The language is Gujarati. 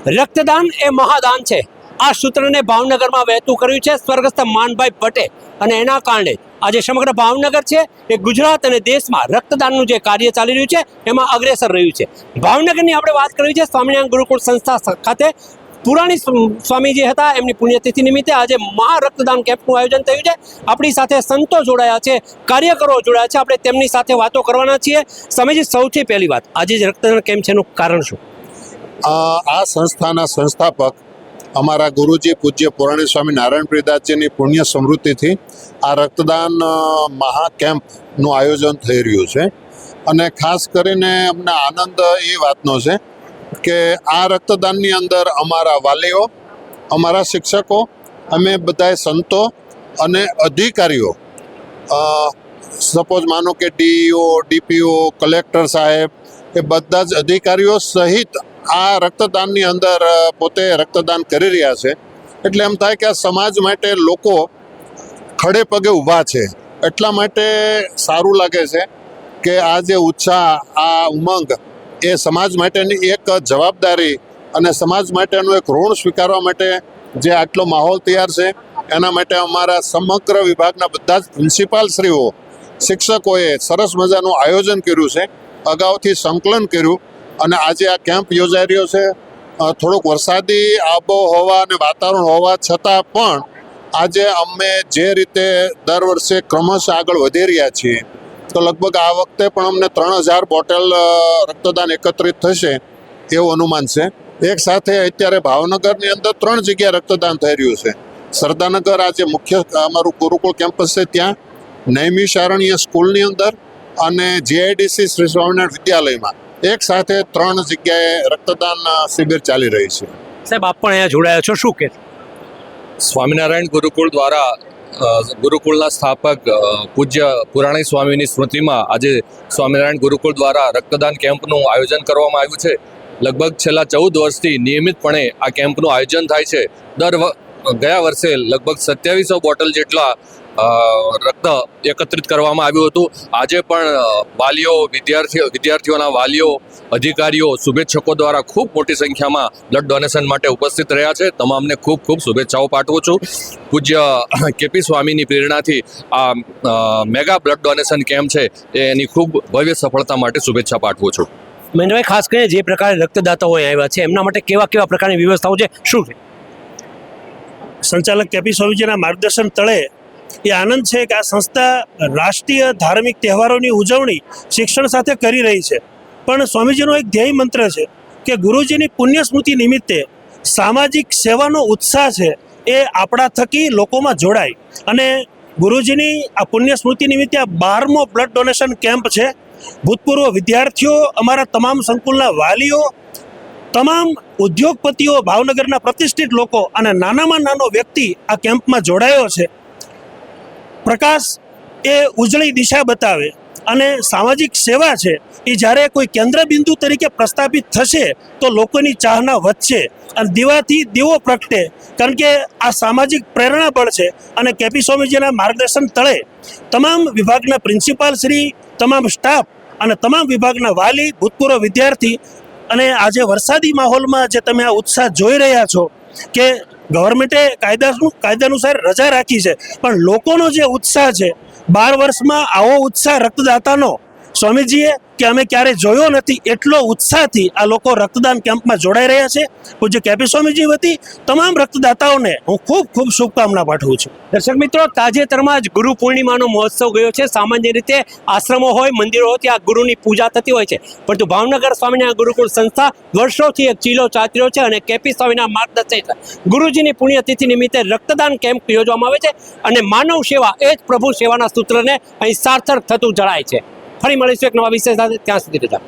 રક્તદાન એ મહાદાન છે. આ સૂત્રને ભાવનગરમાં વહેતું કર્યું છે સ્વર્ગસ્થ માનભાઈ ભટ્ટે, અને એના કારણે આજે સમગ્ર ભાવનગર છે એ ગુજરાત અને દેશમાં રક્તદાનનું જે કાર્ય ચાલી રહ્યું છે એમાં અગ્રેસર રહ્યું છે. ભાવનગરની આપણે વાત કરવી છે. સ્વામિનારાયણ ગુરુકુળ સંસ્થા ખાતે પુરાણી સ્વામીજી હતા, એમની પુણ્યતિથિ નિમિત્તે આજે મહા રક્તદાન કેમ્પનું આયોજન થયું છે. આપણી સાથે સંતો જોડાયા છે, કાર્યકરો જોડાયા છે. આપણે તેમની સાથે વાતો કરવાના છીએ. સ્વામીજી, સૌથી પહેલી વાત, આજે જે રક્તદાન કેમ્પ છે એનું કારણ શું? આ સંસ્થાના સંસ્થાપક અમારા ગુરુજી પૂજ્ય પુરાણી સ્વામી નારાયણ પ્રિયદાસજીની પુણ્ય સ્મૃતિથી આ રક્તદાન મહા કેમ્પનું આયોજન થઈ રહ્યું છે. અને ખાસ કરીને અમને આનંદ એ વાતનો છે કે આ રક્તદાનની અંદર અમારા વાલીઓ, અમારા શિક્ષકો, અમે બધાએ સંતો અને અધિકારીઓ, સપોઝ માનો કે ડીઈઓ, ડીપીઓ, કલેક્ટર સાહેબ, એ બધા જ અધિકારીઓ સહિત આ રક્તદાનની અંદર પોતે રક્તદાન કરી રહ્યા છે. એટલે એમ થાય કે આ સમાજ માટે લોકો ખડે પગે ઊભા છે. એટલા માટે સારું લાગે છે કે આ જે ઉત્સાહ, આ ઉમંગ એ સમાજ માટેની એક જવાબદારી અને સમાજ માટેનું એક ઋણ સ્વીકારવા માટે જે આટલો માહોલ તૈયાર છે, એના માટે અમારા સમગ્ર વિભાગના બધા જ પ્રિન્સિપાલશ્રીઓ, શિક્ષકોએ સરસ મજાનું આયોજન કર્યું છે, અગાઉથી સંકલન કર્યું. અને આજે આ કેમ્પ યોજાઈ રહ્યો છે. થોડુંક વરસાદી આબોહવા અને વાતાવરણ હોવા છતાં પણ આજે અમે જે રીતે દર વર્ષે ક્રમશઃ આગળ વધી રહ્યા છીએ, તો લગભગ આ વખતે પણ અમને 3000 બોટલ રક્તદાન એકત્રિત થશે એવું અનુમાન છે. એક સાથે અત્યારે ભાવનગરની અંદર 3 જગ્યાએ રક્તદાન થઈ રહ્યું છે. સરદારનગર આજે મુખ્ય અમારું ગુરુકુળ કેમ્પસ છે ત્યાં, નૈમિષારણ્ય સ્કૂલની અંદર અને જીઆઈડીસી શ્રી સ્વામિનારાયણ વિદ્યાલયમાં એક સાથે 3 જગ્યાએ રક્તદાન શિબિર ચાલી રહી છે. સાહેબ, આપ પણ અહીંયા જોડાયા છો, શું કે? સ્વામિનારાયણ ગુરુકુળ દ્વારા ગુરુકુળના સ્થાપક પૂજ્ય પુરાણી સ્વામીની સ્મૃતિમાં આજે સ્વામિનારાયણ ગુરુકુળ દ્વારા રક્તદાન કેમ્પનું આયોજન કરવામાં આવ્યું છે. લગભગ છેલ્લા 14 વર્ષથી નિયમિતપણે આ કેમ્પનું આયોજન થાય છે. ગયા વર્ષે લગભગ 2700 બોટલ જેટલા રક્ત એકત્રિત કરવામાં આવ્યું હતું. આજે પણ વાલીઓ, વિદ્યાર્થીઓના વાલીઓ, અધિકારીઓ, શુભેચ્છકો દ્વારા ખૂબ મોટી સંખ્યામાં બ્લડ ડોનેશન માટે ઉપસ્થિત રહ્યા છે. તમામને ખૂબ ખૂબ શુભેચ્છાઓ પાઠવું છું. પૂજ્ય કેપી સ્વામીની પ્રેરણાથી આ મેગા બ્લડ ડોનેશન કેમ્પ છે એની ખૂબ ભવ્ય સફળતા માટે શુભેચ્છા પાઠવું છું. મહેન્દ્રભાઈ, ખાસ કરીને જે પ્રકારે રક્તદાતાઓ આવ્યા છે એમના માટે કેવા કેવા પ્રકારની વ્યવસ્થાઓ છે, શું છે? સંચાલક કેપી સ્વામીજીના માર્ગદર્શન તળે એ આનંદ છે કે આ સંસ્થા રાષ્ટ્રીય ધાર્મિક તહેવારોની ઉજવણી શિક્ષણ સાથે કરી રહી છે. પણ સ્વામીજીનો એક ધ્યેય મંત્ર છે કે ગુરુજીની પુણ્ય સ્મૃતિ નિમિત્તે સામાજિક સેવાનો ઉત્સાહ છે એ આપણા થકી લોકોમાં જોડાય. અને ગુરુજીની આ પુણ્ય સ્મૃતિ નિમિત્તે આ 12મો બ્લડ ડોનેશન કેમ્પ છે. ભૂતપૂર્વ વિદ્યાર્થીઓ, અમારા તમામ સંકુલના વાલીઓ, તમામ ઉદ્યોગપતિઓ, ભાવનગરના પ્રતિષ્ઠિત લોકો અને નાનામાં નાનો વ્યક્તિ આ કેમ્પમાં જોડાયો છે. પ્રકાશ એ ઉજળી દિશા બતાવે અને સામાજિક સેવા છે એ જ્યારે કોઈ કેન્દ્ર બિંદુ તરીકે પ્રસ્થાપિત થશે તો લોકોની ચાહના વધશે અને દીવાથી દીવો પ્રગટે. કારણ કે આ સામાજિક પ્રેરણા બળ છે. અને કેપી સ્વામીજીના માર્ગદર્શન તળે તમામ વિભાગના પ્રિન્સિપાલ શ્રી, તમામ સ્ટાફ અને તમામ વિભાગના વાલી, ભૂતપૂર્વ વિદ્યાર્થી, અને આજે વરસાદી માહોલમાં જે તમે આ ઉત્સાહ જોઈ રહ્યા છો કે ગવર્મેન્ટે કાયદાનુસાર રજા રાખી છે, પણ લોકોનો જે ઉત્સાહ છે, 12 વર્ષમાં આવો ઉત્સાહ રક્તદાતાનો સ્વામીજીએ કે અમે ક્યારેય જોયો નથી. એટલો ઉત્સાહથી આ લોકો રક્તદાન કેમ્પમાં જોડાઈ રહ્યા છે. પૂજ્ય કેપી સ્વામીજી વતી તમામ રક્તદાતાઓને હું ખૂબ ખૂબ શુભકામના પાઠવું છું. દર્શક મિત્રો, તાજેતરમાં જ ગુરુ પૂર્ણિમાનો મહોત્સવ ગયો છે. સામાન્ય રીતે આશ્રમો હોય, મંદિરો હોય, ત્યાં ગુરુની પૂજા થતી હોય છે, પરંતુ ભાવનગર સ્વામિનારાયણ ગુરુકુળ સંસ્થા વર્ષોથી એક ચીલો ચાતર્યો છે અને કેપી સ્વામીના માર્ગદર્શન ગુરુજીની પુણ્યતિથિ નિમિત્તે રક્તદાન કેમ્પ યોજવામાં આવે છે. અને માનવ સેવા એ જ પ્રભુ સેવાના સૂત્રને અહીં સાર્થક થતું જણાય છે. ફરી મળીશું એક નવા વિષય સાથે. ત્યાં સુધી રજા.